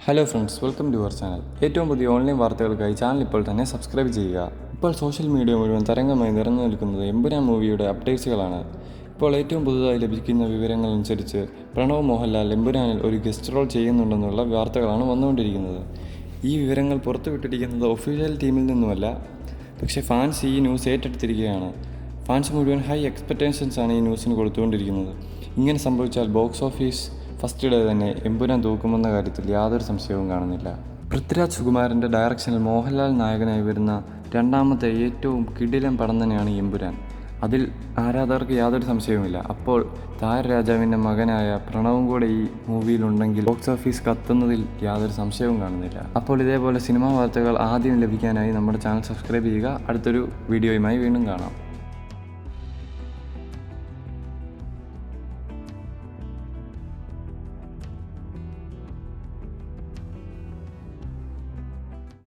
Hello friends, welcome to our channel. ഏറ്റവും പുതിയ online വാർത്തകൾക്കായി ചാനൽ ഇപ്പോൾ തന്നെ സബ്സ്ക്രൈബ് ചെയ്യുക. ഇപ്പോൾ സോഷ്യൽ മീഡിയ മുഴുവൻ തരംഗമായി നിറഞ്ഞു നിൽക്കുന്നത് എമ്പുരാൻ മൂവിയുടെ അപ്ഡേറ്റ്സുകളാണ്. ഇപ്പോൾ ഏറ്റവും പുതുതായി ലഭിക്കുന്ന വിവരങ്ങളനുസരിച്ച് പ്രണവ് മോഹൻലാൽ എമ്പുരാനിൽ ഒരു ഗസ്റ്റ് റോൾ ചെയ്യുന്നുണ്ടെന്നുള്ള വാർത്തകളാണ് വന്നുകൊണ്ടിരിക്കുന്നത്. ഈ വിവരങ്ങൾ പുറത്തുവിട്ടിരിക്കുന്നത് ഒഫീഷ്യൽ ടീമിൽ നിന്നുമല്ല, പക്ഷേ ഫാൻസ് ഈ ന്യൂസ് ഏറ്റെടുത്തിരിക്കുകയാണ്. ഫാൻസ് മുഴുവൻ ഹൈ എക്സ്പെക്റ്റേഷൻസാണ് ഈ ന്യൂസിന് കൊടുത്തുകൊണ്ടിരിക്കുന്നത്. ഇങ്ങനെ സംഭവിച്ചാൽ ബോക്സ് ഓഫീസ് ഫസ്റ്റ് ഡേ തന്നെ എമ്പുരാൻ തൂക്കുമെന്ന കാര്യത്തിൽ യാതൊരു സംശയവും കാണുന്നില്ല. പൃഥ്വിരാജ് സുകുമാരൻ്റെ ഡയറക്ഷനിൽ മോഹൻലാൽ നായകനായി വരുന്ന രണ്ടാമത്തെ ഏറ്റവും കിടിലൻ പടം തന്നെയാണ് എമ്പുരാൻ. അതിൽ ആരാധകർക്ക് യാതൊരു സംശയവുമില്ല. അപ്പോൾ താരരാജാവിൻ്റെ മകനായ പ്രണവും കൂടെ ഈ മൂവിയിലുണ്ടെങ്കിൽ ബോക്സ് ഓഫീസ് കത്തുന്നതിൽ യാതൊരു സംശയവും കാണുന്നില്ല. അപ്പോൾ ഇതേപോലെ സിനിമാ വാർത്തകൾ ആദ്യം ലഭിക്കാനായി നമ്മുടെ ചാനൽ സബ്സ്ക്രൈബ് ചെയ്യുക. അടുത്തൊരു വീഡിയോയുമായി വീണ്ടും കാണാം.